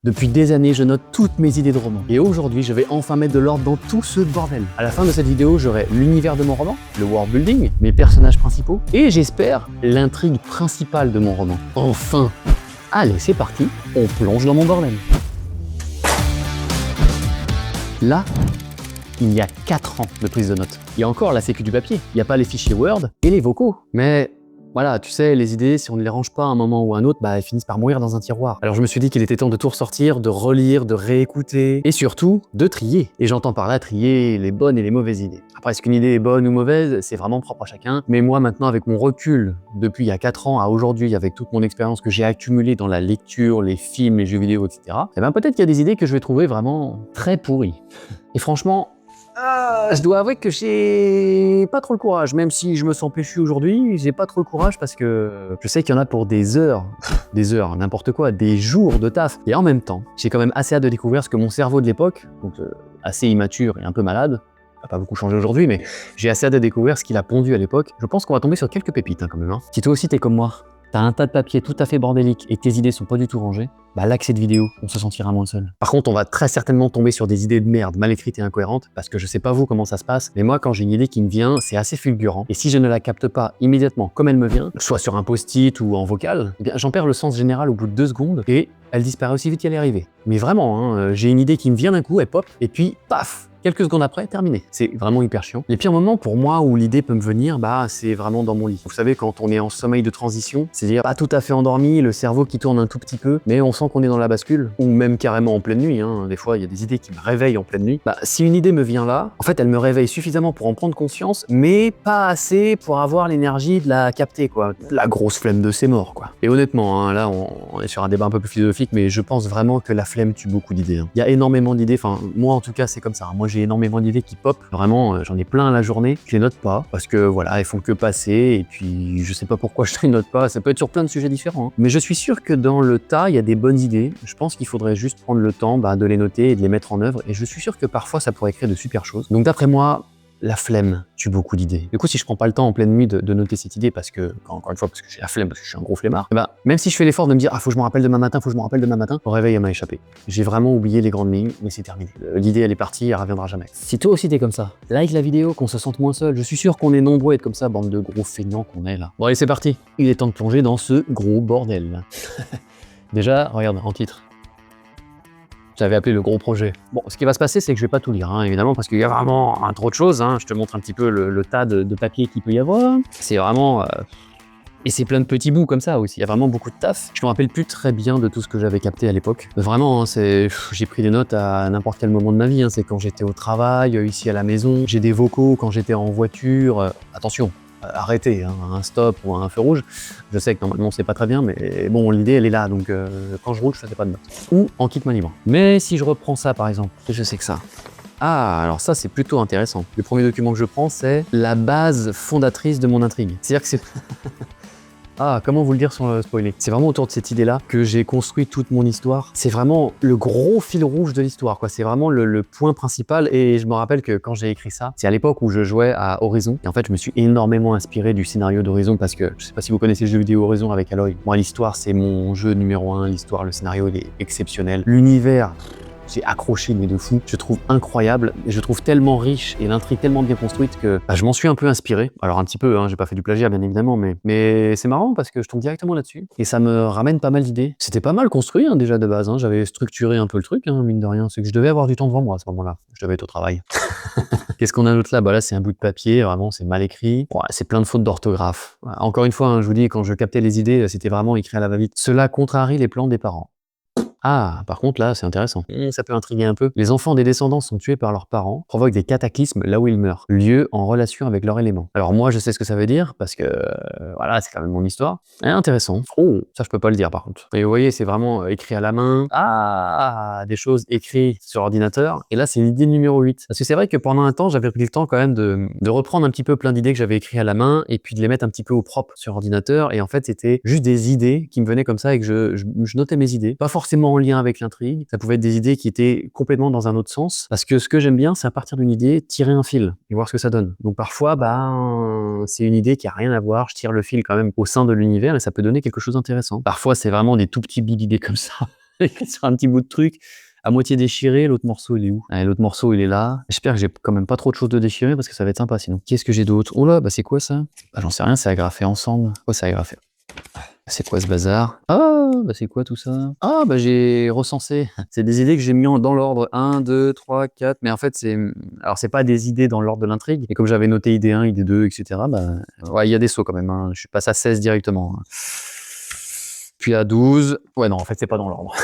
Depuis des années, je note toutes mes idées de romans. Et aujourd'hui, je vais enfin mettre de l'ordre dans tout ce bordel. À la fin de cette vidéo, j'aurai l'univers de mon roman, le world building, mes personnages principaux, et j'espère, l'intrigue principale de mon roman. Enfin! Allez, c'est parti, on plonge dans mon bordel. Là, il y a 4 ans de prise de notes. Il y a encore la sécu du papier, il n'y a pas les fichiers Word et les vocaux. Mais voilà, tu sais, les idées, si on ne les range pas à un moment ou à un autre, elles finissent par mourir dans un tiroir. Alors je me suis dit qu'il était temps de tout ressortir, de relire, de réécouter, et surtout, de trier. Et j'entends par là trier les bonnes et les mauvaises idées. Après, est-ce qu'une idée est bonne ou mauvaise, c'est vraiment propre à chacun. Mais moi, maintenant, avec mon recul, depuis il y a 4 ans à aujourd'hui, avec toute mon expérience que j'ai accumulée dans la lecture, les films, les jeux vidéo, etc., peut-être qu'il y a des idées que je vais trouver vraiment très pourries. Et franchement, je dois avouer que j'ai pas trop le courage, même si je me sens péchu aujourd'hui, j'ai pas trop le courage parce que je sais qu'il y en a pour des heures, n'importe quoi, des jours de taf. Et en même temps, j'ai quand même assez hâte de découvrir ce que mon cerveau de l'époque, donc assez immature et un peu malade, n'a pas beaucoup changé aujourd'hui, mais j'ai assez hâte de découvrir ce qu'il a pondu à l'époque. Je pense qu'on va tomber sur quelques pépites quand même. Si toi aussi t'es comme moi, t'as un tas de papier tout à fait bordélique et tes idées sont pas du tout rangées, là que cette vidéo, on se sentira moins seul. Par contre, on va très certainement tomber sur des idées de merde, mal écrites et incohérentes, parce que je sais pas vous comment ça se passe, mais moi quand j'ai une idée qui me vient, c'est assez fulgurant, et si je ne la capte pas immédiatement comme elle me vient, soit sur un post-it ou en vocal, j'en perds le sens général au bout de 2 secondes, et elle disparaît aussi vite qu'elle est arrivée. Mais vraiment, j'ai une idée qui me vient d'un coup, elle pop, et puis paf, quelques secondes après, terminé. C'est vraiment hyper chiant. Les pires moments pour moi où l'idée peut me venir, c'est vraiment dans mon lit. Vous savez, quand on est en sommeil de transition, c'est-à-dire pas tout à fait endormi, le cerveau qui tourne un tout petit peu, mais on sent qu'on est dans la bascule, ou même carrément en pleine nuit. Des fois, il y a des idées qui me réveillent en pleine nuit. Si une idée me vient là, en fait, elle me réveille suffisamment pour en prendre conscience, mais pas assez pour avoir l'énergie de la capter, quoi. La grosse flemme de c'est mort, quoi. Et honnêtement, là, on est sur un débat un peu plus philosophique, mais je pense vraiment que la flemme tue beaucoup d'idées. Il y a énormément d'idées, moi en tout cas, c'est comme ça. Moi, j'ai énormément d'idées qui pop. Vraiment, j'en ai plein à la journée. Je les note pas parce que voilà, elles font que passer. Et puis, je sais pas pourquoi je les note pas. Ça peut être sur plein de sujets différents. Mais je suis sûr que dans le tas, il y a des bonnes idées. Je pense qu'il faudrait juste prendre le temps de les noter et de les mettre en œuvre. Et je suis sûr que parfois, ça pourrait créer de super choses. Donc, d'après moi, la flemme tue beaucoup d'idées. Du coup, si je prends pas le temps en pleine nuit de noter cette idée parce que, encore une fois, parce que j'ai la flemme, parce que je suis un gros flemmard, même si je fais l'effort de me dire, faut que je me rappelle demain matin, au réveil, elle m'a échappé. J'ai vraiment oublié les grandes lignes, mais c'est terminé. L'idée, elle est partie, elle reviendra jamais. Si toi aussi t'es comme ça, like la vidéo, qu'on se sente moins seul. Je suis sûr qu'on est nombreux à être comme ça, bande de gros feignants qu'on est là. Bon, allez, c'est parti. Il est temps de plonger dans ce gros bordel. Déjà, regarde, en titre. J'avais appelé le gros projet. Bon, ce qui va se passer, c'est que je vais pas tout lire, évidemment, parce qu'il y a vraiment trop de choses. Je te montre un petit peu le tas de papier qu'il peut y avoir. C'est vraiment... Et c'est plein de petits bouts comme ça aussi. Il y a vraiment beaucoup de taf. Je me rappelle plus très bien de tout ce que j'avais capté à l'époque. Vraiment, j'ai pris des notes à n'importe quel moment de ma vie. C'est quand j'étais au travail, ici à la maison. J'ai des vocaux quand j'étais en voiture. Attention, arrêtez, un stop ou un feu rouge. Je sais que normalement c'est pas très bien, mais bon, l'idée elle est là, donc quand je roule, je faisais pas de notes. Ou en kit main libre. Mais si je reprends ça par exemple, je sais que ça. Alors ça c'est plutôt intéressant. Le premier document que je prends, c'est la base fondatrice de mon intrigue. C'est-à-dire que c'est... comment vous le dire sans spoiler? C'est vraiment autour de cette idée-là que j'ai construit toute mon histoire. C'est vraiment le gros fil rouge de l'histoire, quoi. C'est vraiment le point principal. Et je me rappelle que quand j'ai écrit ça, c'est à l'époque où je jouais à Horizon. Et en fait, je me suis énormément inspiré du scénario d'Horizon parce que je sais pas si vous connaissez le jeu vidéo Horizon avec Aloy. Moi, l'histoire, c'est mon jeu numéro 1. L'histoire, le scénario, il est exceptionnel. L'univers... J'ai accroché mais de fou, je trouve incroyable, et je trouve tellement riche et l'intrigue tellement bien construite que je m'en suis un peu inspiré. Alors un petit peu, j'ai pas fait du plagiat bien évidemment, mais c'est marrant parce que je tombe directement là-dessus et ça me ramène pas mal d'idées. C'était pas mal construit déjà de base, j'avais structuré un peu le truc, mine de rien, c'est que je devais avoir du temps devant moi à ce moment-là, je devais être au travail. Qu'est-ce qu'on a d'autre là? Là c'est un bout de papier, vraiment c'est mal écrit, c'est plein de fautes d'orthographe. Encore une fois, je vous dis, quand je captais les idées, c'était vraiment écrit à la va-vite. Cela contrarie les plans des parents. Par contre là, c'est intéressant. Ça peut intriguer un peu. Les enfants des descendants sont tués par leurs parents, provoquent des cataclysmes là où ils meurent, lieu en relation avec leur élément. Alors moi, je sais ce que ça veut dire, parce que, voilà, c'est quand même mon histoire. Intéressant. Ça je peux pas le dire par contre. Et vous voyez, c'est vraiment écrit à la main. Des choses écrites sur ordinateur. Et là, c'est l'idée numéro 8. Parce que c'est vrai que pendant un temps, j'avais pris le temps quand même de reprendre un petit peu plein d'idées que j'avais écrites à la main, et puis de les mettre un petit peu au propre sur ordinateur. Et en fait, c'était juste des idées qui me venaient comme ça, et que je notais mes idées. Pas forcément en lien avec l'intrigue, ça pouvait être des idées qui étaient complètement dans un autre sens, parce que ce que j'aime bien, c'est à partir d'une idée, tirer un fil et voir ce que ça donne. Donc parfois, c'est une idée qui a rien à voir, je tire le fil quand même au sein de l'univers et ça peut donner quelque chose d'intéressant. Parfois, c'est vraiment des tout petits bouts d'idées comme ça. écrit sur un petit bout de truc, à moitié déchiré. L'autre morceau, il est où? Ah, l'autre morceau, il est là. J'espère que j'ai quand même pas trop de choses de déchirées parce que ça va être sympa sinon. Qu'est-ce que j'ai d'autre? Oh là, bah c'est quoi ça? Bah j'en sais rien, c'est agrafé ensemble. Quoi, c'est agrafé? C'est quoi ce bazar? Ah, bah c'est quoi tout ça? Ah, bah j'ai recensé. C'est des idées que j'ai mis dans l'ordre 1, 2, 3, 4. Mais en fait, alors c'est pas des idées dans l'ordre de l'intrigue. Et comme j'avais noté idée 1, idée 2, etc., bah, ouais, il y a des sauts quand même, hein. Je suis passé à 16 directement, hein. Puis à 12. Ouais, non, en fait, c'est pas dans l'ordre.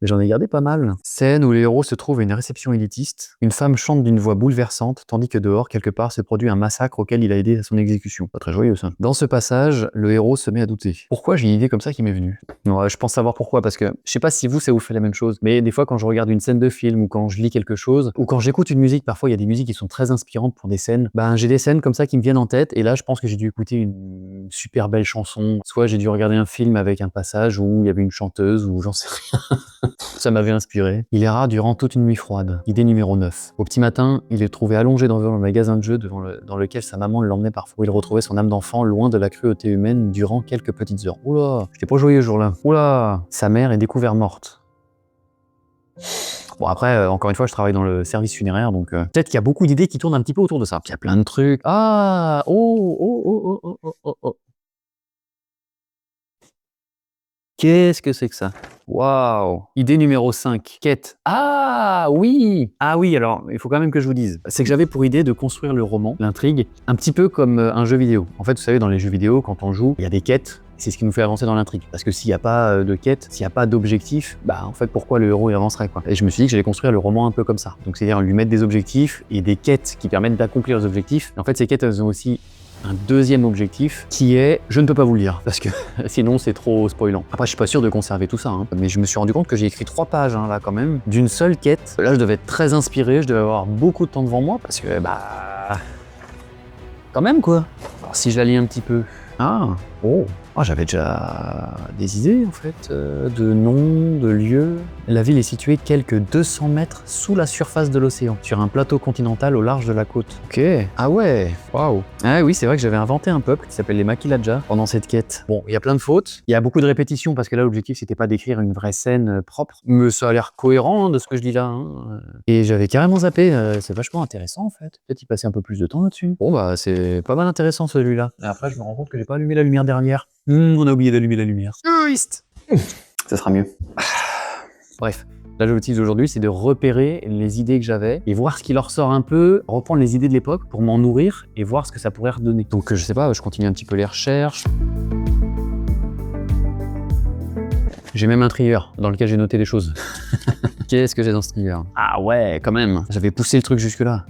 Mais j'en ai gardé pas mal. Scène où les héros se trouvent à une réception élitiste. Une femme chante d'une voix bouleversante, tandis que dehors, quelque part, se produit un massacre auquel il a aidé à son exécution. Pas très joyeux, ça. Dans ce passage, le héros se met à douter. Pourquoi j'ai une idée comme ça qui m'est venue? Ouais, je pense savoir pourquoi, parce que je sais pas si vous, ça vous fait la même chose, mais des fois, quand je regarde une scène de film, ou quand je lis quelque chose, ou quand j'écoute une musique, parfois, il y a des musiques qui sont très inspirantes pour des scènes. Ben, j'ai des scènes comme ça qui me viennent en tête, et là, je pense que j'ai dû écouter une super belle chanson. Soit j'ai dû regarder un film avec un passage où il y avait une chanteuse, ou j'en sais rien. Ça m'avait inspiré. Il erra durant toute une nuit froide. Idée numéro 9. Au petit matin, il est trouvé allongé devant le magasin de jeux dans lequel sa maman l'emmenait parfois. Où il retrouvait son âme d'enfant loin de la cruauté humaine durant quelques petites heures. Oula, j'étais pas joyeux ce jour-là. Oula, sa mère est découverte morte. Bon après, encore une fois, je travaille dans le service funéraire, donc peut-être qu'il y a beaucoup d'idées qui tournent un petit peu autour de ça. Il y a plein de trucs. Ah, oh. Qu'est-ce que c'est que ça? Waouh! Idée numéro 5, quête. Ah oui! Ah oui, alors, il faut quand même que je vous dise. C'est que j'avais pour idée de construire le roman, l'intrigue, un petit peu comme un jeu vidéo. En fait, vous savez, dans les jeux vidéo, quand on joue, il y a des quêtes. C'est ce qui nous fait avancer dans l'intrigue. Parce que s'il n'y a pas de quête, s'il n'y a pas d'objectif, bah en fait, pourquoi le héros y avancerait, quoi? Et je me suis dit que j'allais construire le roman un peu comme ça. Donc c'est-à-dire lui mettre des objectifs et des quêtes qui permettent d'accomplir les objectifs. Et en fait, ces quêtes, elles ont aussi un deuxième objectif qui est, je ne peux pas vous le dire parce que sinon c'est trop spoilant. Après je suis pas sûr de conserver tout ça, hein, mais je me suis rendu compte que j'ai écrit 3 pages là quand même, d'une seule quête. Là je devais être très inspiré, je devais avoir beaucoup de temps devant moi parce que bah quand même quoi. Alors si je la lis un petit peu. J'avais déjà des idées en fait, de noms, de lieux. La ville est située quelques 200 mètres sous la surface de l'océan, sur un plateau continental au large de la côte. Ok, ah ouais, waouh. Ah oui, c'est vrai que j'avais inventé un peuple qui s'appelle les Maquiladja pendant cette quête. Bon, il y a plein de fautes, il y a beaucoup de répétitions parce que là l'objectif c'était pas d'écrire une vraie scène propre, mais ça a l'air cohérent de ce que je dis là, hein. Et j'avais carrément zappé, c'est vachement intéressant en fait. Peut-être y passer un peu plus de temps là-dessus. Bon bah c'est pas mal intéressant celui-là. Et après je me rends compte que j'ai pas allumé la lumière derrière. On a oublié d'allumer la lumière. Ça sera mieux. Bref, l'objectif d'aujourd'hui, c'est de repérer les idées que j'avais et voir ce qui leur sort un peu, reprendre les idées de l'époque pour m'en nourrir et voir ce que ça pourrait redonner. Donc je sais pas, je continue un petit peu les recherches. J'ai même un trieur dans lequel j'ai noté des choses. Qu'est-ce que j'ai dans ce trieur? Ah ouais, quand même. J'avais poussé le truc jusque-là.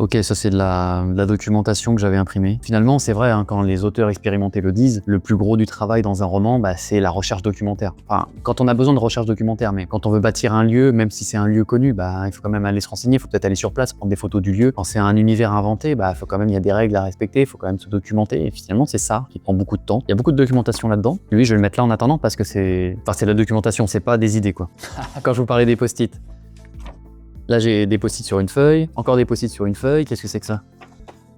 Ok, ça c'est de la documentation que j'avais imprimée. Finalement, c'est vrai, hein, quand les auteurs expérimentés le disent, le plus gros du travail dans un roman, bah, c'est la recherche documentaire. Enfin, quand on a besoin de recherche documentaire, mais quand on veut bâtir un lieu, même si c'est un lieu connu, bah, il faut quand même aller se renseigner, il faut peut-être aller sur place, prendre des photos du lieu. Quand c'est un univers inventé, bah, faut quand même, il y a des règles à respecter, il faut quand même se documenter. Et finalement, c'est ça qui prend beaucoup de temps. Il y a beaucoup de documentation là-dedans. Lui, je vais le mettre là en attendant parce que c'est de la documentation, c'est pas des idées, quoi. Quand je vous parlais des post-it. Là, j'ai des post-it sur une feuille, encore des post-it sur une feuille. Qu'est-ce que c'est que ça?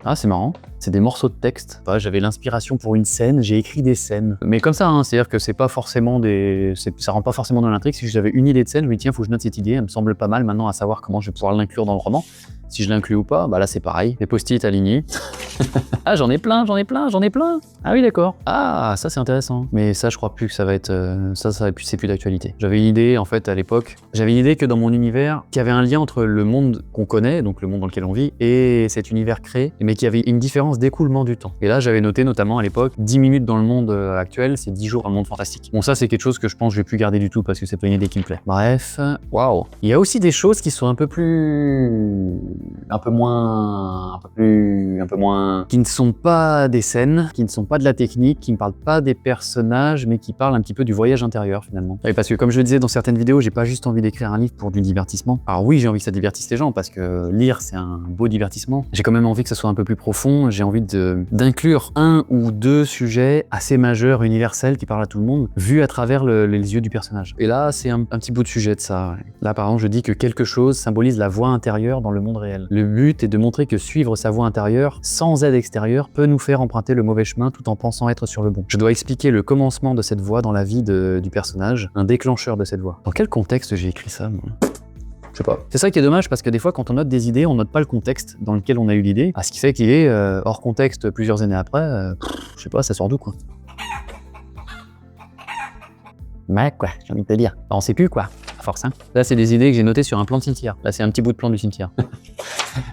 Ah, c'est marrant. C'est des morceaux de texte. J'avais l'inspiration pour une scène, j'ai écrit des scènes. Mais comme ça, hein, c'est-à-dire que c'est pas forcément ça rentre pas forcément dans l'intrigue. Si j'avais une idée de scène, je me dis tiens, faut que je note cette idée. Elle me semble pas mal maintenant à savoir comment je vais pouvoir l'inclure dans le roman. Si je l'inclus ou pas, bah là c'est pareil. Des post-it alignés. Ah, j'en ai plein. Ah oui, d'accord. Ah, ça c'est intéressant. Mais ça, je crois plus que ça va être... c'est plus d'actualité. J'avais une idée, en fait, à l'époque. J'avais une idée que dans mon univers, qu'il y avait un lien entre le monde qu'on connaît, donc le monde dans lequel on vit, et cet univers créé, mais qu'il y avait une différence d'écoulement du temps. Et là, j'avais noté notamment à l'époque, 10 minutes dans le monde actuel, c'est 10 jours dans le monde fantastique. Bon, ça c'est quelque chose que je pense que je vais plus garder du tout parce que c'est pas une idée qui me plaît. Bref, waouh. Il y a aussi des choses qui sont un peu moins, qui ne sont pas des scènes, qui ne sont pas de la technique, qui ne parlent pas des personnages, mais qui parlent un petit peu du voyage intérieur finalement. Et parce que comme je le disais dans certaines vidéos, j'ai pas juste envie d'écrire un livre pour du divertissement. Alors oui, j'ai envie que ça divertisse les gens parce que lire c'est un beau divertissement. J'ai quand même envie que ça soit un peu plus profond. j'ai envie d'inclure un ou deux sujets assez majeurs, universels, qui parlent à tout le monde, vus à travers les yeux du personnage. Et là, c'est un petit bout de sujet de ça. Ouais. Là, par exemple, je dis que quelque chose symbolise la voie intérieure dans le monde réel. Le but est de montrer que suivre sa voie intérieure, sans aide extérieure, peut nous faire emprunter le mauvais chemin tout en pensant être sur le bon. Je dois expliquer le commencement de cette voie dans la vie du personnage, un déclencheur de cette voie. Dans quel contexte j'ai écrit ça, moi ? Je sais pas. C'est ça qui est dommage parce que des fois, quand on note des idées, on note pas le contexte dans lequel on a eu l'idée. Ce qui fait qu'il est hors contexte plusieurs années après. Je sais pas, ça sort d'où quoi. Ouais, quoi, j'ai envie de te dire. On sait plus, quoi, à force, hein. Là, c'est des idées que j'ai notées sur un plan de cimetière. Là, c'est un petit bout de plan du cimetière.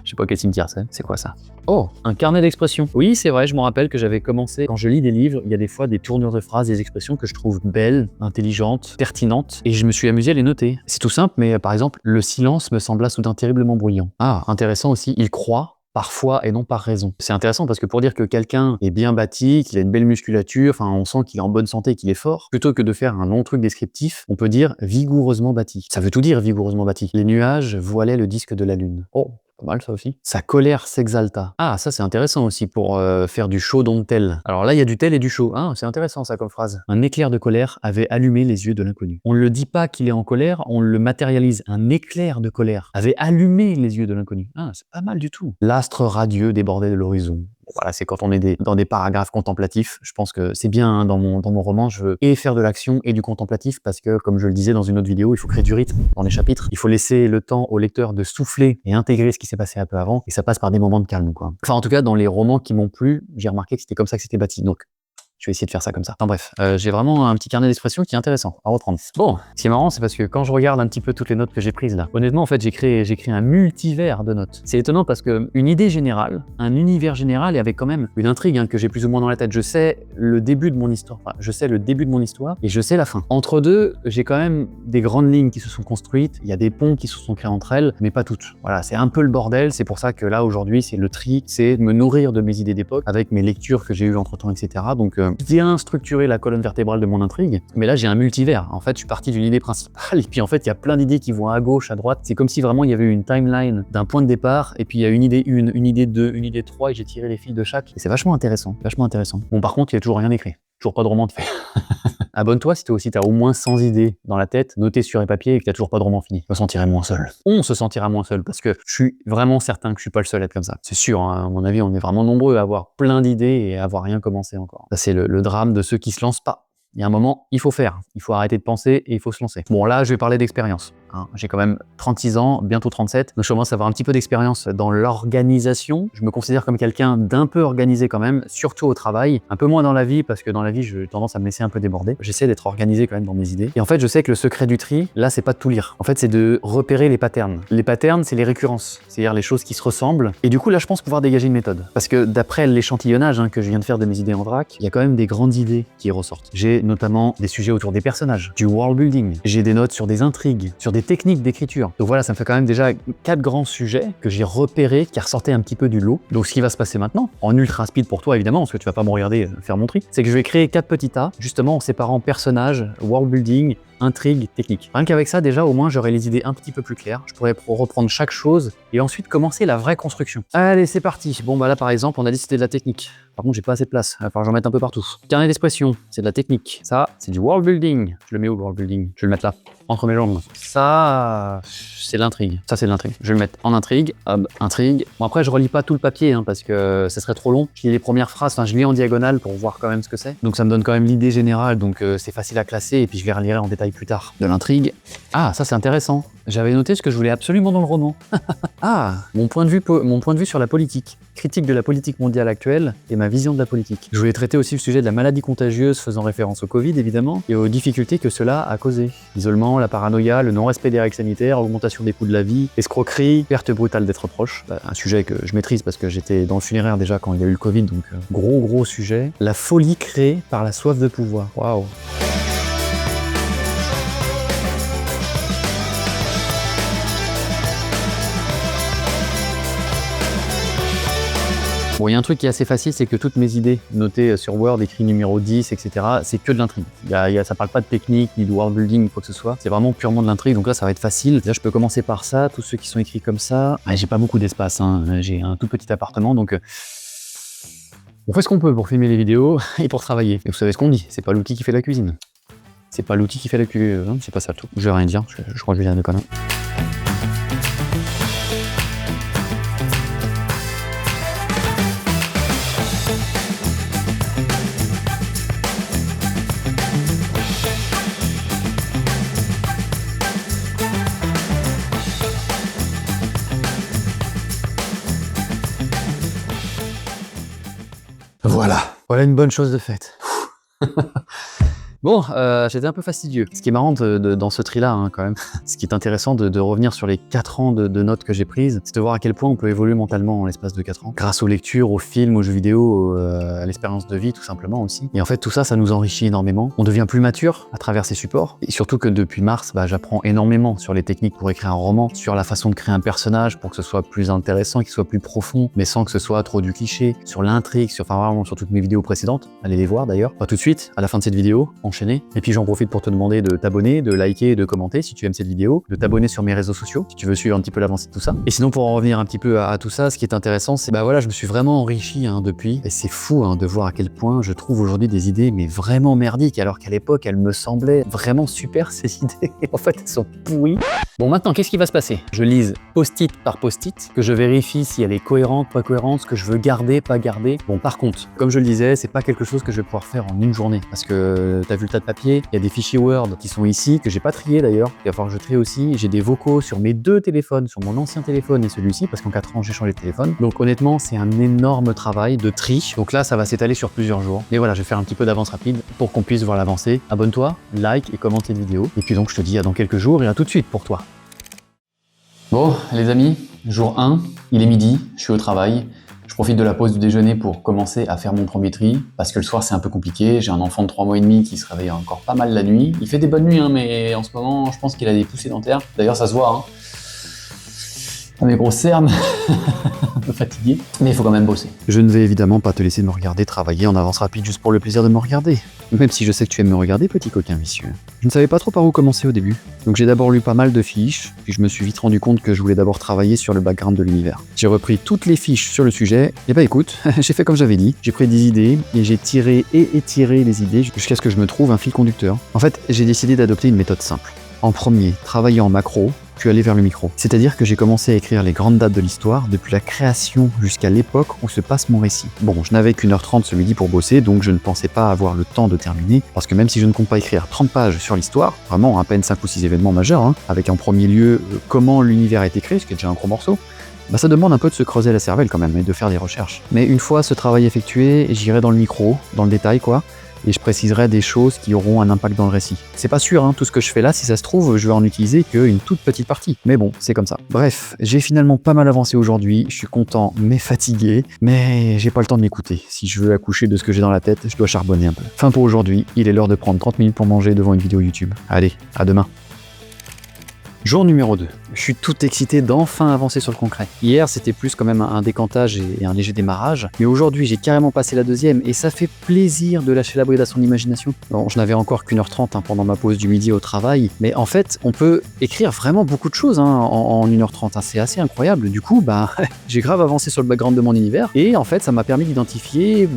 Je sais pas quel cimetière c'est. C'est quoi ça? Oh, un carnet d'expressions. Oui, c'est vrai, je me rappelle que j'avais commencé, quand je lis des livres, il y a des fois des tournures de phrases, des expressions que je trouve belles, intelligentes, pertinentes, et je me suis amusé à les noter. C'est tout simple, mais par exemple, le silence me sembla soudain terriblement bruyant. Ah, intéressant aussi, il croit parfois et non par raison. C'est intéressant parce que pour dire que quelqu'un est bien bâti, qu'il a une belle musculature, enfin on sent qu'il est en bonne santé et qu'il est fort, plutôt que de faire un long truc descriptif, on peut dire vigoureusement bâti. Ça veut tout dire vigoureusement bâti. Les nuages voilaient le disque de la lune. Oh, pas mal ça aussi. Sa colère s'exalta. Ah, ça c'est intéressant aussi pour faire du chaud dont tel. Alors là il y a du tel et du chaud. Ah, c'est intéressant ça comme phrase. Un éclair de colère avait allumé les yeux de l'inconnu. On ne le dit pas qu'il est en colère, on le matérialise. Un éclair de colère avait allumé les yeux de l'inconnu. Ah, c'est pas mal du tout. L'astre radieux débordait de l'horizon. Voilà, c'est quand on est dans des paragraphes contemplatifs. Je pense que c'est bien hein, dans mon roman, je veux et faire de l'action et du contemplatif parce que, comme je le disais dans une autre vidéo, il faut créer du rythme dans les chapitres. Il faut laisser le temps au lecteur de souffler et intégrer ce qui s'est passé un peu avant. Et ça passe par des moments de calme, quoi. Enfin, en tout cas, dans les romans qui m'ont plu, j'ai remarqué que c'était comme ça que c'était bâti. Donc, je vais essayer de faire ça comme ça. Enfin bref, j'ai vraiment un petit carnet d'expressions qui est intéressant à reprendre. Bon, ce qui est marrant, c'est parce que quand je regarde un petit peu toutes les notes que j'ai prises là, honnêtement, en fait, j'ai créé un multivers de notes. C'est étonnant parce que une idée générale, un univers général et avec quand même une intrigue hein, que j'ai plus ou moins dans la tête. Je sais le début de mon histoire, enfin, je sais le début de mon histoire et je sais la fin. Entre deux, j'ai quand même des grandes lignes qui se sont construites, il y a des ponts qui se sont créés entre elles, mais pas toutes. Voilà, c'est un peu le bordel, c'est pour ça que là, aujourd'hui, c'est le tri, c'est de me nourrir de mes idées d'époque avec mes lectures que j'ai eues entre-temps, etc. Donc, bien structurer la colonne vertébrale de mon intrigue, mais là j'ai un multivers. En fait, je suis parti d'une idée principale et puis en fait, il y a plein d'idées qui vont à gauche, à droite. C'est comme si vraiment il y avait une timeline d'un point de départ et puis il y a une idée 1, une idée 2, une idée 3 et j'ai tiré les fils de chaque. Et c'est vachement intéressant, vachement intéressant. Bon, par contre, il y a toujours rien écrit. Toujours pas de roman de fait. Abonne-toi si toi aussi t'as au moins 100 idées dans la tête, notées sur les papiers et que t'as toujours pas de roman fini. Je me sentirais moins seul. On se sentira moins seul parce que je suis vraiment certain que je suis pas le seul à être comme ça. C'est sûr, hein, à mon avis, on est vraiment nombreux à avoir plein d'idées et à avoir rien commencé encore. Ça, c'est le drame de ceux qui se lancent pas. Il y a un moment, il faut faire. Il faut arrêter de penser et il faut se lancer. Bon, là, je vais parler d'expérience. Hein. J'ai quand même 36 ans, bientôt 37. Donc, je commence à avoir un petit peu d'expérience dans l'organisation. Je me considère comme quelqu'un d'un peu organisé quand même, surtout au travail. Un peu moins dans la vie, parce que dans la vie, j'ai tendance à me laisser un peu déborder. J'essaie d'être organisé quand même dans mes idées. Et en fait, je sais que le secret du tri, là, c'est pas de tout lire. En fait, c'est de repérer les patterns. Les patterns, c'est les récurrences. C'est-à-dire les choses qui se ressemblent. Et du coup, là, je pense pouvoir dégager une méthode. Parce que d'après l'échantillonnage que je viens de faire de mes idées en vrac, il y a quand même des grandes idées qui ressortent. J'ai notamment des sujets autour des personnages, du world building. J'ai des notes sur des intrigues, sur des techniques d'écriture. Donc voilà, ça me fait quand même déjà 4 grands sujets que j'ai repérés, qui ressortaient un petit peu du lot. Donc ce qui va se passer maintenant, en ultra speed pour toi évidemment, parce que tu vas pas me regarder faire mon tri, c'est que je vais créer 4 petits tas, justement en séparant personnages, world building, intrigue, technique. Rien qu'avec ça, déjà, au moins, j'aurai les idées un petit peu plus claires. Je pourrais reprendre chaque chose et ensuite commencer la vraie construction. Allez, c'est parti. Bon, bah là, par exemple, on a dit que c'était de la technique. Par contre, j'ai pas assez de place. Il va falloir que j'en mette un peu partout. Carnet d'expression, c'est de la technique. Ça, c'est du world building. Je le mets où, le world building? Je vais le mettre là, entre mes jambes. Ça, c'est l'intrigue. Ça, c'est de l'intrigue. Je vais le mettre en intrigue. Hop, intrigue. Bon, après, je relis pas tout le papier, hein, parce que ça serait trop long. Je lis les premières phrases, enfin, je lis en diagonale pour voir quand même ce que c'est. Donc, ça me donne quand même l'idée générale, donc c'est facile à classer, et puis je vais relire en détail plus tard. De l'intrigue. Ah, ça, c'est intéressant. J'avais noté ce que je voulais absolument dans le roman. Ah, mon point de vue sur la politique. Critique de la politique mondiale actuelle et ma vision de la politique. Je voulais traiter aussi le sujet de la maladie contagieuse faisant référence au Covid, évidemment, et aux difficultés que cela a causé. L'isolement, la paranoïa, le non-respect des règles sanitaires, augmentation des coûts de la vie, escroquerie, perte brutale d'être proche. Bah, un sujet que je maîtrise parce que j'étais dans le funéraire déjà quand il y a eu le Covid, donc gros sujet. La folie créée par la soif de pouvoir. Waouh. Bon, il y a un truc qui est assez facile, c'est que toutes mes idées notées sur Word, écrit numéro 10, etc., c'est que de l'intrigue. Ça parle pas de technique, ni de world building, ou quoi que ce soit. C'est vraiment purement de l'intrigue, donc là, ça va être facile. Là, je peux commencer par ça, tous ceux qui sont écrits comme ça. J'ai pas beaucoup d'espace, hein. J'ai un tout petit appartement, donc On fait ce qu'on peut pour filmer les vidéos et pour travailler. Et vous savez ce qu'on dit, c'est pas l'outil qui fait la cuisine. C'est pas l'outil qui fait la cuisine, c'est pas ça tout. Je vais rien dire, je crois que je viens de conneries. Voilà une bonne chose de faite. Bon, j'étais un peu fastidieux. Ce qui est marrant dans ce tri-là, hein, quand même, ce qui est intéressant de revenir sur les 4 ans de notes que j'ai prises, c'est de voir à quel point on peut évoluer mentalement en l'espace de 4 ans, grâce aux lectures, aux films, aux jeux vidéo, à l'expérience de vie, tout simplement aussi. Et en fait, tout ça, ça nous enrichit énormément. On devient plus mature à travers ces supports. Et surtout que depuis mars, j'apprends énormément sur les techniques pour écrire un roman, sur la façon de créer un personnage pour que ce soit plus intéressant, qu'il soit plus profond, mais sans que ce soit trop du cliché, sur l'intrigue, enfin vraiment sur toutes mes vidéos précédentes. Allez les voir d'ailleurs. Pas tout de suite, à la fin de cette vidéo, enchaîner. Et puis j'en profite pour te demander de t'abonner, de liker et de commenter si tu aimes cette vidéo, de t'abonner sur mes réseaux sociaux si tu veux suivre un petit peu l'avancée de tout ça. Et sinon, pour en revenir un petit peu à tout ça, ce qui est intéressant, c'est voilà, je me suis vraiment enrichi depuis. Et c'est fou de voir à quel point je trouve aujourd'hui des idées mais vraiment merdiques, alors qu'à l'époque, elles me semblaient vraiment super ces idées. En fait, elles sont pourries. Bon, maintenant, qu'est-ce qui va se passer? Je lise post-it par post-it, que je vérifie si elle est cohérente, pas cohérente, ce que je veux garder, pas garder. Bon, par contre, comme je le disais, c'est pas quelque chose que je vais pouvoir faire en une journée, parce que t'as vu le tas de papier, il y a des fichiers Word qui sont ici, que j'ai pas triés d'ailleurs, il va falloir que je trie aussi. J'ai des vocaux sur mes 2 téléphones, sur mon ancien téléphone et celui-ci, parce qu'en 4 ans, j'ai changé de téléphone. Donc honnêtement, c'est un énorme travail de tri. Donc là, ça va s'étaler sur plusieurs jours. Mais voilà, je vais faire un petit peu d'avance rapide pour qu'on puisse voir l'avancée. Abonne-toi, like et commente cette vidéo. Et puis donc, je te dis à dans quelques jours et à tout de suite pour toi. Bon, les amis, jour 1, il est midi, je suis au travail. Je profite de la pause du déjeuner pour commencer à faire mon premier tri, parce que le soir c'est un peu compliqué, j'ai un enfant de 3 mois et demi qui se réveille encore pas mal la nuit. Il fait des bonnes nuits, mais en ce moment je pense qu'il a des poussées dentaires. D'ailleurs ça se voit, mes grosses cernes, un peu fatigué, mais il faut quand même bosser. Je ne vais évidemment pas te laisser me regarder travailler en avance rapide juste pour le plaisir de me regarder. Même si je sais que tu aimes me regarder, petit coquin vicieux. Je ne savais pas trop par où commencer au début. Donc j'ai d'abord lu pas mal de fiches, puis je me suis vite rendu compte que je voulais d'abord travailler sur le background de l'univers. J'ai repris toutes les fiches sur le sujet, et écoute, j'ai fait comme j'avais dit, j'ai pris des idées, et j'ai tiré et étiré les idées jusqu'à ce que je me trouve un fil conducteur. En fait, j'ai décidé d'adopter une méthode simple. En premier, travailler en macro, puis aller vers le micro. C'est-à-dire que j'ai commencé à écrire les grandes dates de l'histoire, depuis la création jusqu'à l'époque où se passe mon récit. Bon, je n'avais qu'1h30 ce midi pour bosser, donc je ne pensais pas avoir le temps de terminer, parce que même si je ne compte pas écrire 30 pages sur l'histoire, vraiment à peine 5 ou 6 événements majeurs, avec en premier lieu comment l'univers a été créé, ce qui est déjà un gros morceau, ça demande un peu de se creuser la cervelle quand même, et de faire des recherches. Mais une fois ce travail effectué, j'irai dans le micro, dans le détail et je préciserai des choses qui auront un impact dans le récit. C'est pas sûr, tout ce que je fais là, si ça se trouve, je vais en utiliser qu'une toute petite partie. Mais bon, c'est comme ça. Bref, j'ai finalement pas mal avancé aujourd'hui, je suis content mais fatigué, mais j'ai pas le temps de m'écouter. Si je veux accoucher de ce que j'ai dans la tête, je dois charbonner un peu. Fin pour aujourd'hui, il est l'heure de prendre 30 minutes pour manger devant une vidéo YouTube. Allez, à demain. Jour numéro 2. Je suis tout excité d'enfin avancer sur le concret. Hier, c'était plus quand même un décantage et un léger démarrage. Mais aujourd'hui, j'ai carrément passé la deuxième et ça fait plaisir de lâcher la bride à son imagination. Bon, je n'avais encore qu'1h30 pendant ma pause du midi au travail. Mais en fait, on peut écrire vraiment beaucoup de choses en 1h30. C'est assez incroyable. Du coup, j'ai grave avancé sur le background de mon univers. Et en fait, ça m'a permis d'identifier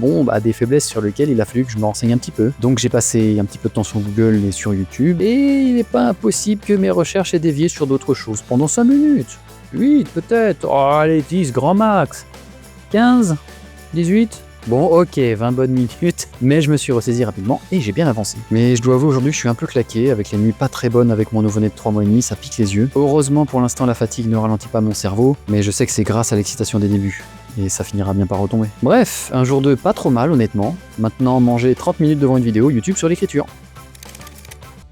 des faiblesses sur lesquelles il a fallu que je me renseigne un petit peu. Donc j'ai passé un petit peu de temps sur Google et sur YouTube. Et il n'est pas impossible que mes recherches aient dévié sur d'autres choses pendant 5 minutes, 8 peut-être, allez 10 grand max, 15, 18, bon ok 20 bonnes minutes, mais je me suis ressaisi rapidement et j'ai bien avancé. Mais je dois avouer aujourd'hui je suis un peu claqué, avec les nuits pas très bonnes avec mon nouveau-né de 3 mois et demi, ça pique les yeux. Heureusement pour l'instant la fatigue ne ralentit pas mon cerveau, mais je sais que c'est grâce à l'excitation des débuts. Et ça finira bien par retomber. Bref, un jour 2 pas trop mal honnêtement, maintenant manger 30 minutes devant une vidéo YouTube sur l'écriture.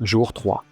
Jour 3.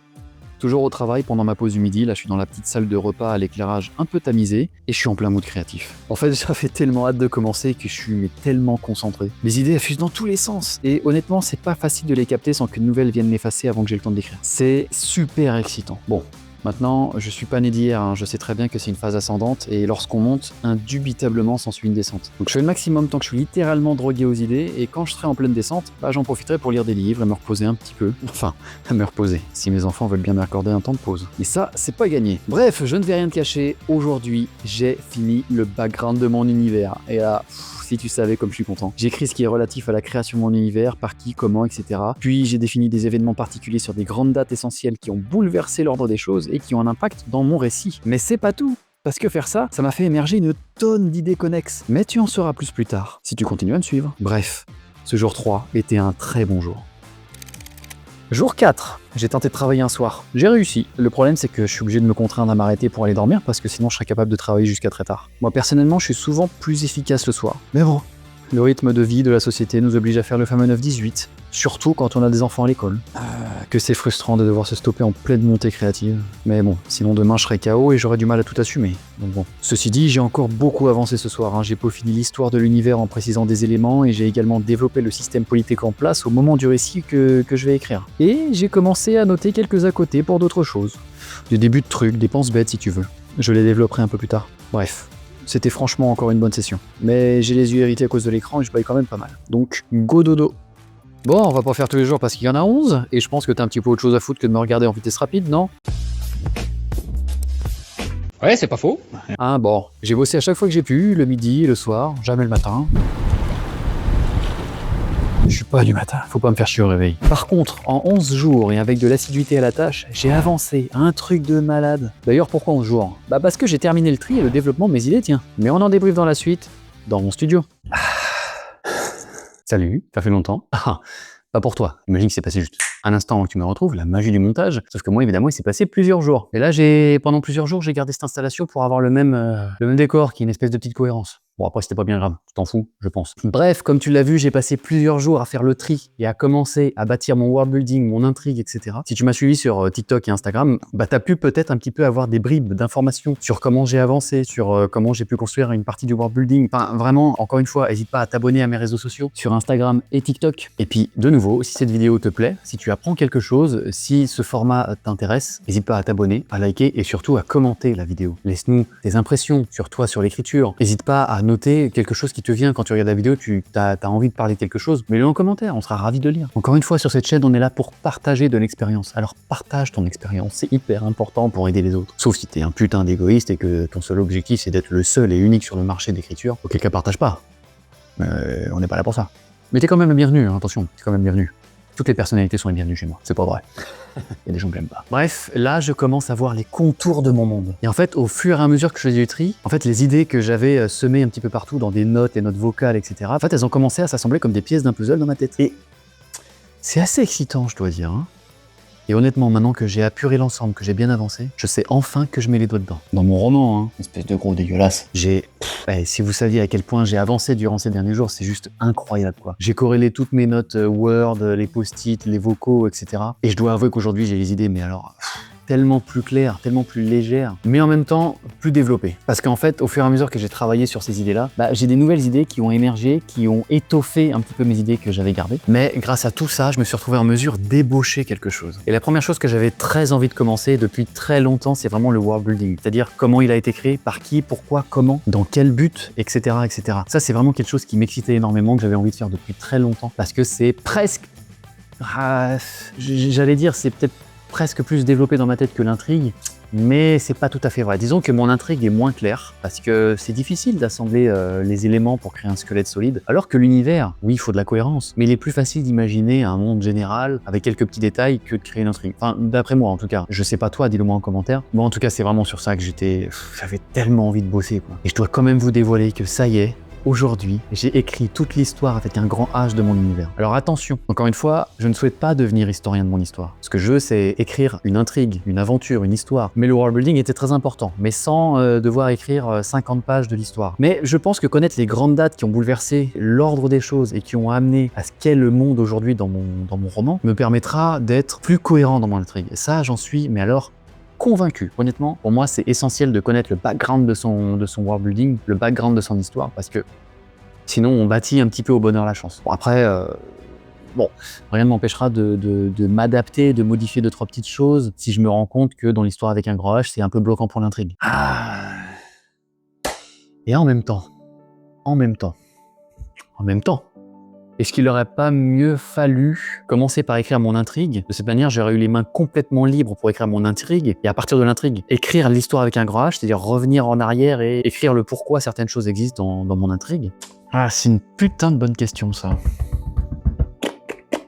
Toujours au travail pendant ma pause du midi, là je suis dans la petite salle de repas à l'éclairage un peu tamisé et je suis en plein mood créatif. En fait ça fait tellement hâte de commencer que je suis tellement concentré. Les idées elles fusent dans tous les sens et honnêtement c'est pas facile de les capter sans qu'une nouvelle vienne l'effacer avant que j'ai le temps d'écrire. C'est super excitant. Bon, Maintenant, je suis pas né d'hier, hein. Je sais très bien que c'est une phase ascendante, et lorsqu'on monte, indubitablement s'ensuit une descente. Donc je fais le maximum tant que je suis littéralement drogué aux idées, et quand je serai en pleine descente, bah j'en profiterai pour lire des livres et me reposer un petit peu. Enfin, à me reposer, si mes enfants veulent bien m'accorder un temps de pause. Et ça, c'est pas gagné. Bref, je ne vais rien te cacher, aujourd'hui, j'ai fini le background de mon univers. Et là, si tu savais comme je suis content. J'écris ce qui est relatif à la création de mon univers, par qui, comment, etc. Puis j'ai défini des événements particuliers sur des grandes dates essentielles qui ont bouleversé l'ordre des choses et qui ont un impact dans mon récit. Mais c'est pas tout. Parce que faire ça, ça m'a fait émerger une tonne d'idées connexes. Mais tu en sauras plus tard, si tu continues à me suivre. Bref, ce jour 3 était un très bon jour. Jour 4, j'ai tenté de travailler un soir. J'ai réussi. Le problème, c'est que je suis obligé de me contraindre à m'arrêter pour aller dormir parce que sinon je serais capable de travailler jusqu'à très tard. Moi, personnellement, je suis souvent plus efficace le soir. Mais bon, le rythme de vie de la société nous oblige à faire le fameux 9-18, surtout quand on a des enfants à l'école. Que c'est frustrant de devoir se stopper en pleine montée créative. Mais bon, sinon demain je serai KO et j'aurai du mal à tout assumer. Donc bon. Ceci dit, j'ai encore beaucoup avancé ce soir, hein. J'ai peaufiné l'histoire de l'univers en précisant des éléments et j'ai également développé le système politique en place au moment du récit que je vais écrire. Et j'ai commencé à noter quelques à côté pour d'autres choses. Des débuts de trucs, des penses bêtes si tu veux. Je les développerai un peu plus tard. Bref. C'était franchement encore une bonne session. Mais j'ai les yeux irrités à cause de l'écran et je baille quand même pas mal. Donc, go dodo. Bon, on va pas faire tous les jours parce qu'il y en a 11, et je pense que t'as un petit peu autre chose à foutre que de me regarder en vitesse rapide, non? Ouais, c'est pas faux. Ah bon, j'ai bossé à chaque fois que j'ai pu, le midi, le soir, jamais le matin. Je suis pas du matin, faut pas me faire chier au réveil. Par contre, en 11 jours et avec de l'assiduité à la tâche, j'ai avancé, un truc de malade. D'ailleurs, pourquoi 11 jours? Bah parce que j'ai terminé le tri et le développement de mes idées, tiens. Mais on en débriefe dans la suite, dans mon studio. Salut, ça fait longtemps. Ah, pas pour toi. Imagine que c'est passé juste un instant avant que tu me retrouves, la magie du montage. Sauf que moi, évidemment, il s'est passé plusieurs jours. Et là, pendant plusieurs jours, j'ai gardé cette installation pour avoir le même décor, qui est une espèce de petite cohérence. Bon, après, c'était pas bien grave. Tu t'en fous, je pense. Bref, comme tu l'as vu, j'ai passé plusieurs jours à faire le tri et à commencer à bâtir mon world building, mon intrigue, etc. Si tu m'as suivi sur TikTok et Instagram, bah, t'as pu peut-être un petit peu avoir des bribes d'informations sur comment j'ai avancé, sur comment j'ai pu construire une partie du world building. Enfin, vraiment, encore une fois, n'hésite pas à t'abonner à mes réseaux sociaux sur Instagram et TikTok. Et puis, de nouveau, si cette vidéo te plaît, si tu apprends quelque chose, si ce format t'intéresse, n'hésite pas à t'abonner, à liker et surtout à commenter la vidéo. Laisse-nous tes impressions sur toi, sur l'écriture. N'hésite pas à noter quelque chose qui te vient quand tu regardes la vidéo, tu as envie de parler de quelque chose, mets-le en commentaire, on sera ravis de lire. Encore une fois, sur cette chaîne, on est là pour partager de l'expérience. Alors partage ton expérience, c'est hyper important pour aider les autres. Sauf si t'es un putain d'égoïste et que ton seul objectif c'est d'être le seul et unique sur le marché d'écriture, auquel cas partage pas. On n'est pas là pour ça. Mais t'es quand même le bienvenu, hein, attention, t'es quand même bienvenu. Toutes les personnalités sont les bienvenues chez moi, c'est pas vrai. Il y a des gens que j'aime pas. Bref, là je commence à voir les contours de mon monde. Et en fait, au fur et à mesure que je faisais du tri, en fait les idées que j'avais semées un petit peu partout dans des notes, les notes vocales, etc. En fait, elles ont commencé à s'assembler comme des pièces d'un puzzle dans ma tête. Et c'est assez excitant, je dois dire, hein. Et honnêtement, maintenant que j'ai apuré l'ensemble, que j'ai bien avancé, je sais enfin que je mets les doigts dedans. Dans mon roman, hein, espèce de gros dégueulasse. Si vous saviez à quel point j'ai avancé durant ces derniers jours, c'est juste incroyable, quoi. J'ai corrélé toutes mes notes Word, les post-it, les vocaux, etc. Et je dois avouer qu'aujourd'hui, j'ai les idées, mais alors... tellement plus claires, tellement plus légères, mais en même temps plus développées. Parce qu'en fait, au fur et à mesure que j'ai travaillé sur ces idées-là, j'ai des nouvelles idées qui ont émergé, qui ont étoffé un petit peu mes idées que j'avais gardées. Mais grâce à tout ça, je me suis retrouvé en mesure d'ébaucher quelque chose. Et la première chose que j'avais très envie de commencer depuis très longtemps, c'est vraiment le world building. C'est-à-dire comment il a été créé, par qui, pourquoi, comment, dans quel but, etc., etc. Ça, c'est vraiment quelque chose qui m'excitait énormément, que j'avais envie de faire depuis très longtemps, parce que c'est presque... j'allais dire, c'est peut-être presque plus développé dans ma tête que l'intrigue, mais c'est pas tout à fait vrai. Disons que mon intrigue est moins claire, parce que c'est difficile d'assembler les éléments pour créer un squelette solide, alors que l'univers, oui, il faut de la cohérence, mais il est plus facile d'imaginer un monde général avec quelques petits détails que de créer une intrigue. Enfin, d'après moi en tout cas. Je sais pas toi, dis-le moi en commentaire. Bon, en tout cas, c'est vraiment sur ça que j'avais tellement envie de bosser, quoi. Et je dois quand même vous dévoiler que ça y est, aujourd'hui, j'ai écrit toute l'histoire avec un grand H de mon univers. Alors attention, encore une fois, je ne souhaite pas devenir historien de mon histoire. Ce que je veux, c'est écrire une intrigue, une aventure, une histoire. Mais le world building était très important, mais sans devoir écrire 50 pages de l'histoire. Mais je pense que connaître les grandes dates qui ont bouleversé l'ordre des choses et qui ont amené à ce qu'est le monde aujourd'hui dans mon roman me permettra d'être plus cohérent dans mon intrigue. Et ça, j'en suis, mais alors... convaincu. Honnêtement, pour moi, c'est essentiel de connaître le background de son world building, le background de son histoire, parce que sinon, on bâtit un petit peu au bonheur la chance. Bon, après, bon, rien ne m'empêchera de m'adapter, de modifier 2-3 petites choses si je me rends compte que dans l'histoire avec un grand H, c'est un peu bloquant pour l'intrigue. Et en même temps, est-ce qu'il n'aurait pas mieux fallu commencer par écrire mon intrigue? De cette manière, j'aurais eu les mains complètement libres pour écrire mon intrigue, et à partir de l'intrigue, écrire l'histoire avec un grand H, c'est-à-dire revenir en arrière et écrire le pourquoi certaines choses existent dans mon intrigue. Ah, c'est une putain de bonne question, ça.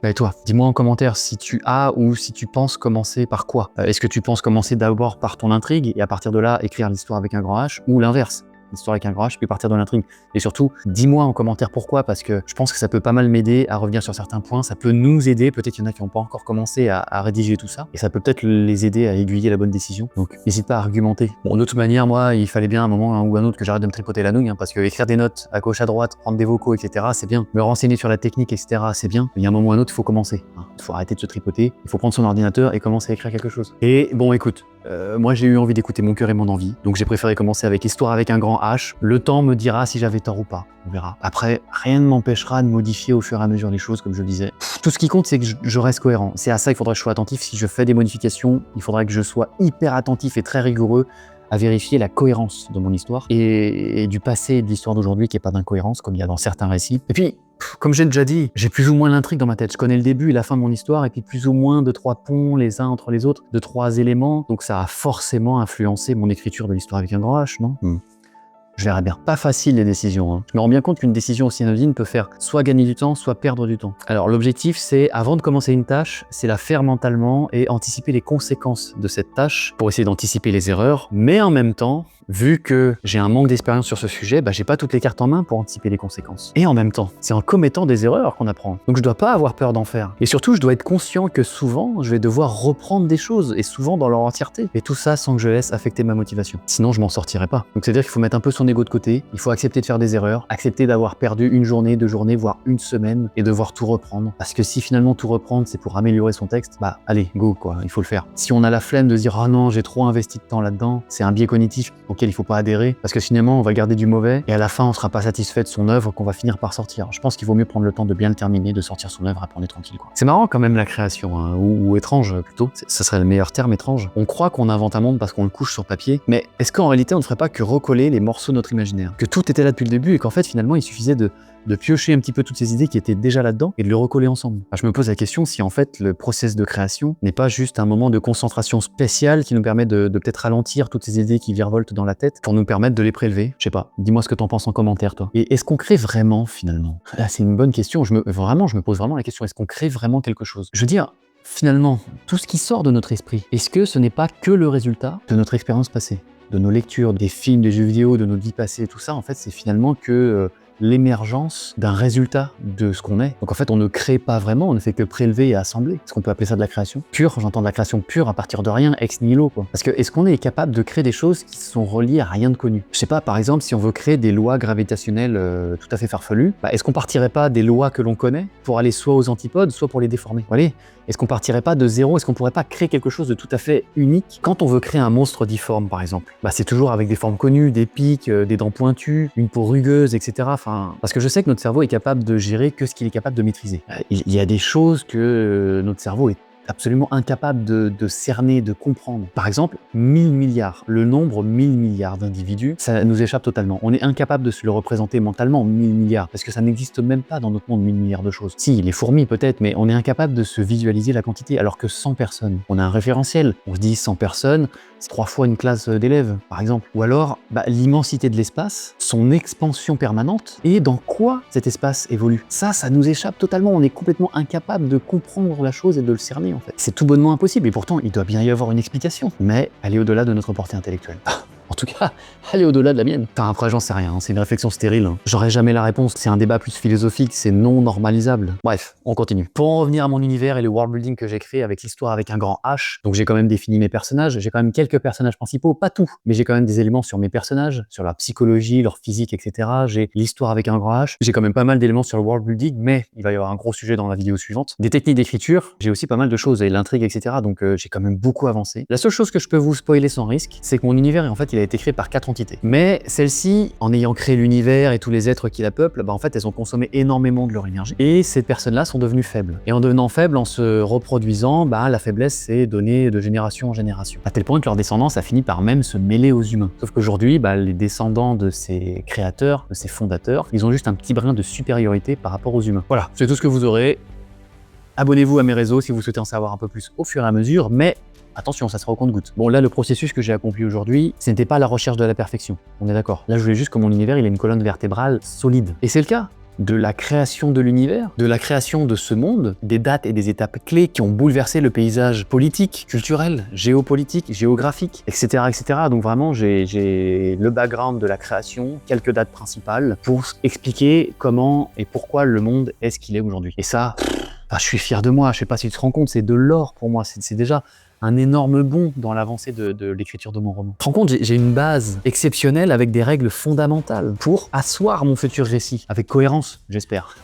Bah et toi, dis-moi en commentaire si tu as ou si tu penses commencer par quoi. Est-ce que tu penses commencer d'abord par ton intrigue, et à partir de là, écrire l'histoire avec un grand H, ou l'inverse? L'histoire avec un grand H, puis partir de l'intrigue. Et surtout, dis-moi en commentaire pourquoi, parce que je pense que ça peut pas mal m'aider à revenir sur certains points, ça peut nous aider, peut-être qu'il y en a qui n'ont pas encore commencé à rédiger tout ça, et ça peut peut-être les aider à aiguiller la bonne décision. Donc n'hésite pas à argumenter. Bon, de toute manière, moi, il fallait bien un moment ou un autre que j'arrête de me tripoter la nouille, parce que écrire des notes à gauche, à droite, prendre des vocaux, etc., c'est bien. Me renseigner sur la technique, etc., c'est bien. Mais il y a un moment ou un autre, il faut commencer. Il faut arrêter de se tripoter, il faut prendre son ordinateur et commencer à écrire quelque chose. Et bon, écoute, moi j'ai eu envie d'écouter mon cœur et mon envie, donc j'ai préféré commencer avec Histoire avec un grand H. Le temps me dira si j'avais tort ou pas, on verra. Après, rien ne m'empêchera de modifier au fur et à mesure les choses, comme je le disais. Tout ce qui compte, c'est que je reste cohérent. C'est à ça qu'il faudrait que je sois attentif. Si je fais des modifications, il faudrait que je sois hyper attentif et très rigoureux à vérifier la cohérence de mon histoire et du passé et de l'histoire d'aujourd'hui qui n'est pas d'incohérence, comme il y a dans certains récits. Et puis, comme j'ai déjà dit, j'ai plus ou moins l'intrigue dans ma tête. Je connais le début et la fin de mon histoire, et puis plus ou moins 2-3 ponts les uns entre les autres, 2-3 éléments. Donc ça a forcément influencé mon écriture de l'histoire avec un grand H, non? Je verrai bien. Pas facile les décisions. Je me rends bien compte qu'une décision aussi anodine peut faire soit gagner du temps, soit perdre du temps. Alors l'objectif, c'est, avant de commencer une tâche, c'est la faire mentalement et anticiper les conséquences de cette tâche pour essayer d'anticiper les erreurs, mais en même temps, vu que j'ai un manque d'expérience sur ce sujet, j'ai pas toutes les cartes en main pour anticiper les conséquences. Et en même temps, c'est en commettant des erreurs qu'on apprend. Donc je dois pas avoir peur d'en faire. Et surtout, je dois être conscient que souvent, je vais devoir reprendre des choses, et souvent dans leur entièreté. Et tout ça sans que je laisse affecter ma motivation. Sinon, je m'en sortirai pas. Donc c'est-à-dire qu'il faut mettre un peu son ego de côté, il faut accepter de faire des erreurs, accepter d'avoir perdu une journée, 2 journées, voire une semaine, et devoir tout reprendre. Parce que si finalement tout reprendre, c'est pour améliorer son texte, allez, go quoi, il faut le faire. Si on a la flemme de se dire « Ah non, j'ai trop investi de temps là-dedans », c'est un biais cognitif auquel il faut pas adhérer, parce que finalement on va garder du mauvais, et à la fin on sera pas satisfait de son œuvre qu'on va finir par sortir. Je pense qu'il vaut mieux prendre le temps de bien le terminer, de sortir son œuvre, après on est tranquille quoi. C'est marrant quand même la création, ou étrange plutôt, ça serait le meilleur terme, étrange. On croit qu'on invente un monde parce qu'on le couche sur papier, mais est-ce qu'en réalité on ne ferait pas que recoller les morceaux de notre imaginaire? Que tout était là depuis le début, et qu'en fait finalement il suffisait de piocher un petit peu toutes ces idées qui étaient déjà là-dedans et de le recoller ensemble. Je me pose la question si en fait le process de création n'est pas juste un moment de concentration spécial qui nous permet de peut-être ralentir toutes ces idées qui virevoltent dans la tête pour nous permettre de les prélever. Je sais pas, dis-moi ce que t'en penses en commentaire toi. Et est-ce qu'on crée vraiment finalement? Là c'est une bonne question, je me pose vraiment la question, est-ce qu'on crée vraiment quelque chose? Je veux dire, finalement, tout ce qui sort de notre esprit, est-ce que ce n'est pas que le résultat de notre expérience passée? De nos lectures, des films, des jeux vidéo, de notre vie passée, tout ça, en fait, c'est finalement que l'émergence d'un résultat de ce qu'on est. Donc en fait, on ne crée pas vraiment, on ne fait que prélever et assembler. Est-ce qu'on peut appeler ça de la création pure? J'entends de la création pure à partir de rien, ex nihilo, quoi. Parce que est-ce qu'on est capable de créer des choses qui sont reliées à rien de connu? Je sais pas, par exemple, si on veut créer des lois gravitationnelles tout à fait farfelues, est-ce qu'on partirait pas des lois que l'on connaît pour aller soit aux antipodes, soit pour les déformer? Vous voyez? Est-ce qu'on partirait pas de zéro? Est-ce qu'on pourrait pas créer quelque chose de tout à fait unique? Quand on veut créer un monstre difforme, par exemple, c'est toujours avec des formes connues, des pics, des dents pointues, une peau rugueuse, etc. Parce que je sais que notre cerveau est capable de gérer que ce qu'il est capable de maîtriser. Il y a des choses que notre cerveau est absolument incapable de cerner, de comprendre. Par exemple, 1000 milliards. Le nombre 1000 milliards d'individus, ça nous échappe totalement. On est incapable de se le représenter mentalement, 1000 milliards, parce que ça n'existe même pas dans notre monde, 1000 milliards de choses. Si, les fourmis peut-être, mais on est incapable de se visualiser la quantité, alors que 100 personnes. On a un référentiel. On se dit 100 personnes, c'est 3 fois une classe d'élèves, par exemple. Ou alors, l'immensité de l'espace, son expansion permanente, et dans quoi cet espace évolue. Ça nous échappe totalement. On est complètement incapable de comprendre la chose et de le cerner, en fait. C'est tout bonnement impossible, et pourtant, il doit bien y avoir une explication. Mais elle est au-delà de notre portée intellectuelle. En tout cas, elle est au-delà de la mienne. Après, j'en sais rien, c'est une réflexion stérile. J'aurai jamais la réponse, c'est un débat plus philosophique, c'est non normalisable. Bref, on continue. Pour en revenir à mon univers et le world building que j'ai créé avec l'histoire avec un grand H, donc j'ai quand même défini mes personnages, j'ai quand même quelques personnages principaux, pas tout, mais j'ai quand même des éléments sur mes personnages, sur leur psychologie, leur physique, etc. J'ai l'histoire avec un grand H, j'ai quand même pas mal d'éléments sur le world building, mais il va y avoir un gros sujet dans la vidéo suivante. Des techniques d'écriture, j'ai aussi pas mal de choses, et l'intrigue, etc. Donc j'ai quand même beaucoup avancé. La seule chose que je peux vous spoiler sans risque, c'est que mon univers, en fait, il a été créée par 4 entités. Mais celle-ci, en ayant créé l'univers et tous les êtres qui la peuplent, en fait, elles ont consommé énormément de leur énergie. Et ces personnes-là sont devenues faibles. Et en devenant faibles, en se reproduisant, la faiblesse s'est donnée de génération en génération. À tel point que leur descendance a fini par même se mêler aux humains. Sauf qu'aujourd'hui, les descendants de ces créateurs, de ces fondateurs, ils ont juste un petit brin de supériorité par rapport aux humains. Voilà, c'est tout ce que vous aurez. Abonnez-vous à mes réseaux si vous souhaitez en savoir un peu plus au fur et à mesure, mais attention, ça sera au compte-gouttes. Bon, là, le processus que j'ai accompli aujourd'hui, ce n'était pas la recherche de la perfection. On est d'accord. Là, je voulais juste que mon univers, il ait une colonne vertébrale solide. Et c'est le cas. De la création de l'univers, de la création de ce monde, des dates et des étapes clés qui ont bouleversé le paysage politique, culturel, géopolitique, géographique, etc. etc. Donc vraiment, j'ai le background de la création, quelques dates principales, pour expliquer comment et pourquoi le monde est ce qu'il est aujourd'hui. Et ça, je suis fier de moi, je sais pas si tu te rends compte, c'est de l'or pour moi, c'est déjà un énorme bond dans l'avancée de l'écriture de mon roman. Tu te rends compte, j'ai une base exceptionnelle avec des règles fondamentales pour asseoir mon futur récit, avec cohérence, j'espère.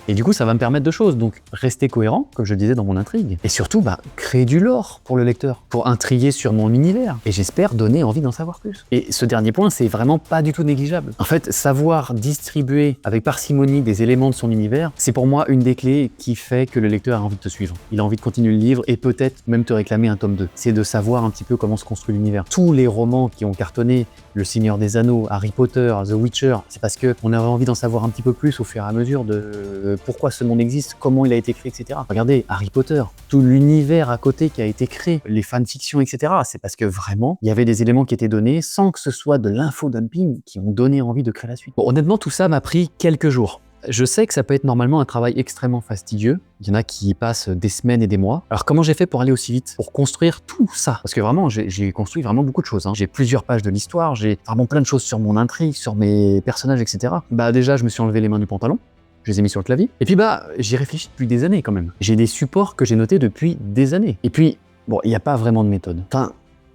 Et du coup, ça va me permettre deux choses, donc rester cohérent, comme je le disais dans mon intrigue, et surtout créer du lore pour le lecteur, pour intriguer sur mon univers, et j'espère donner envie d'en savoir plus. Et ce dernier point, c'est vraiment pas du tout négligeable. En fait, savoir distribuer avec parcimonie des éléments de son univers, c'est pour moi une des clés qui fait que le lecteur a envie de te suivre. Il a envie de continuer le livre et peut-être même te réclamer un tome 2. C'est de savoir un petit peu comment se construit l'univers. Tous les romans qui ont cartonné, Le Seigneur des Anneaux, Harry Potter, The Witcher, c'est parce qu'on avait envie d'en savoir un petit peu plus au fur et à mesure de pourquoi ce monde existe, comment il a été créé, etc. Regardez, Harry Potter, tout l'univers à côté qui a été créé, les fanfictions, etc. C'est parce que vraiment, il y avait des éléments qui étaient donnés sans que ce soit de l'infodumping qui ont donné envie de créer la suite. Bon, honnêtement, tout ça m'a pris quelques jours. Je sais que ça peut être normalement un travail extrêmement fastidieux. Il y en a qui y passent des semaines et des mois. Alors comment j'ai fait pour aller aussi vite? Pour construire tout ça? Parce que vraiment, j'ai construit vraiment beaucoup de choses. J'ai plusieurs pages de l'histoire, j'ai vraiment plein de choses sur mon intrigue, sur mes personnages, etc. Déjà, je me suis enlevé les mains du pantalon. Je les ai mis sur le clavier. Et puis j'y réfléchis depuis des années quand même. J'ai des supports que j'ai notés depuis des années. Et puis, il n'y a pas vraiment de méthode.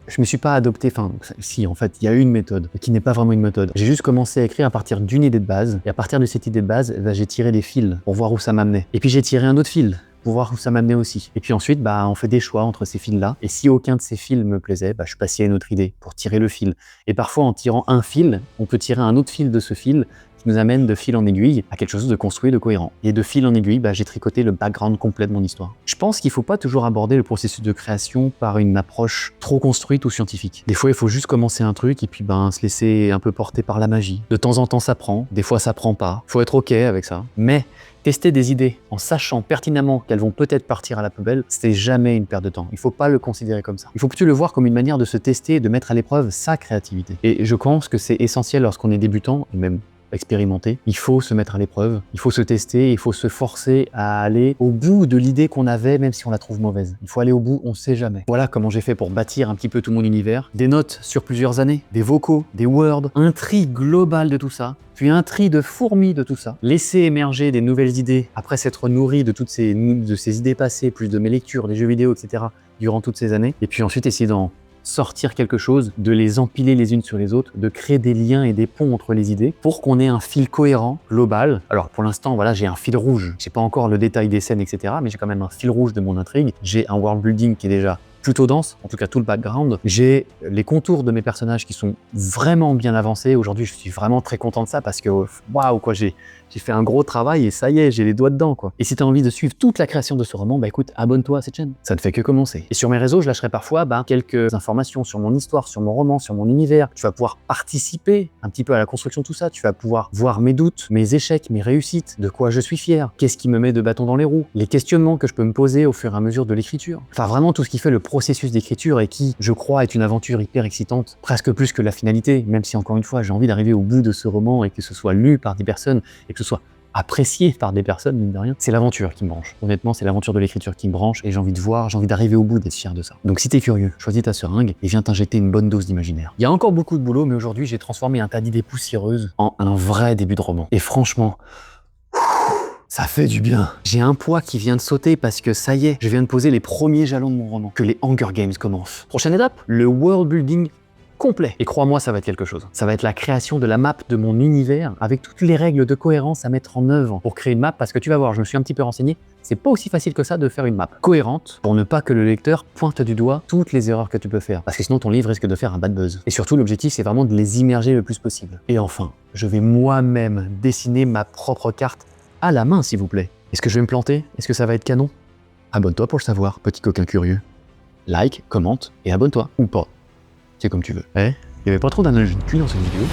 Je me suis pas adopté, si en fait, il y a une méthode, qui n'est pas vraiment une méthode. J'ai juste commencé à écrire à partir d'une idée de base, et à partir de cette idée de base, j'ai tiré des fils pour voir où ça m'amenait. Et puis j'ai tiré un autre fil pour voir où ça m'amenait aussi. Et puis ensuite, on fait des choix entre ces fils-là, et si aucun de ces fils me plaisait, je passais à une autre idée pour tirer le fil. Et parfois, en tirant un fil, on peut tirer un autre fil de ce fil, qui nous amène de fil en aiguille à quelque chose de construit, de cohérent. Et de fil en aiguille, j'ai tricoté le background complet de mon histoire. Je pense qu'il faut pas toujours aborder le processus de création par une approche trop construite ou scientifique. Des fois, il faut juste commencer un truc et puis se laisser un peu porter par la magie. De temps en temps, ça prend. Des fois, ça prend pas. Faut être OK avec ça. Mais tester des idées en sachant pertinemment qu'elles vont peut-être partir à la poubelle, c'est jamais une perte de temps. Il faut pas le considérer comme ça. Il faut plutôt le voir comme une manière de se tester et de mettre à l'épreuve sa créativité. Et je pense que c'est essentiel lorsqu'on est débutant, et même expérimenter. Il faut se mettre à l'épreuve, il faut se tester, il faut se forcer à aller au bout de l'idée qu'on avait, même si on la trouve mauvaise. Il faut aller au bout, on sait jamais. Voilà comment j'ai fait pour bâtir un petit peu tout mon univers. Des notes sur plusieurs années, des vocaux, des words, un tri global de tout ça, puis un tri de fourmis de tout ça. Laisser émerger des nouvelles idées après s'être nourri de toutes ces idées passées, plus de mes lectures, des jeux vidéo, etc. durant toutes ces années. Et puis ensuite essayer d'en sortir quelque chose, de les empiler les unes sur les autres, de créer des liens et des ponts entre les idées pour qu'on ait un fil cohérent, global. Alors pour l'instant, j'ai un fil rouge. J'ai pas encore le détail des scènes, etc. Mais j'ai quand même un fil rouge de mon intrigue. J'ai un world building qui est déjà plutôt dense, en tout cas tout le background. J'ai les contours de mes personnages qui sont vraiment bien avancés. Aujourd'hui, je suis vraiment très content de ça parce que waouh, quoi, j'ai fait un gros travail et ça y est, j'ai les doigts dedans, quoi. Et si tu as envie de suivre toute la création de ce roman, écoute, abonne-toi à cette chaîne. Ça ne fait que commencer. Et sur mes réseaux, je lâcherai parfois quelques informations sur mon histoire, sur mon roman, sur mon univers. Tu vas pouvoir participer un petit peu à la construction de tout ça. Tu vas pouvoir voir mes doutes, mes échecs, mes réussites, de quoi je suis fier, qu'est-ce qui me met de bâton dans les roues, les questionnements que je peux me poser au fur et à mesure de l'écriture. Enfin, vraiment tout ce qui fait le processus d'écriture et qui, je crois, est une aventure hyper excitante, presque plus que la finalité, même si encore une fois, j'ai envie d'arriver au bout de ce roman et que ce soit lu par des personnes et que ce soit apprécié par des personnes, mine de rien. C'est l'aventure qui me branche. Honnêtement, c'est l'aventure de l'écriture qui me branche et j'ai envie de voir, j'ai envie d'arriver au bout, d'être fier de ça. Donc si t'es curieux, choisis ta seringue et viens t'injecter une bonne dose d'imaginaire. Il y a encore beaucoup de boulot, mais aujourd'hui, j'ai transformé un tas d'idées poussiéreuses en un vrai début de roman. Et franchement, ça fait du bien. J'ai un poids qui vient de sauter parce que ça y est, je viens de poser les premiers jalons de mon roman. Que les Hunger Games commencent. Prochaine étape, le world building complet. Et crois-moi, ça va être quelque chose. Ça va être la création de la map de mon univers avec toutes les règles de cohérence à mettre en œuvre pour créer une map, parce que tu vas voir, je me suis un petit peu renseigné, c'est pas aussi facile que ça de faire une map cohérente pour ne pas que le lecteur pointe du doigt toutes les erreurs que tu peux faire, parce que sinon ton livre risque de faire un bad buzz. Et surtout, l'objectif, c'est vraiment de les immerger le plus possible. Et enfin, je vais moi-même dessiner ma propre carte à la main, s'il vous plaît. Est-ce que je vais me planter? Est-ce que ça va être canon? Abonne-toi pour le savoir, petit coquin curieux. Like, commente et abonne-toi, ou pas. C'est comme tu veux. Il y avait pas trop d'analogie de cul dans cette vidéo.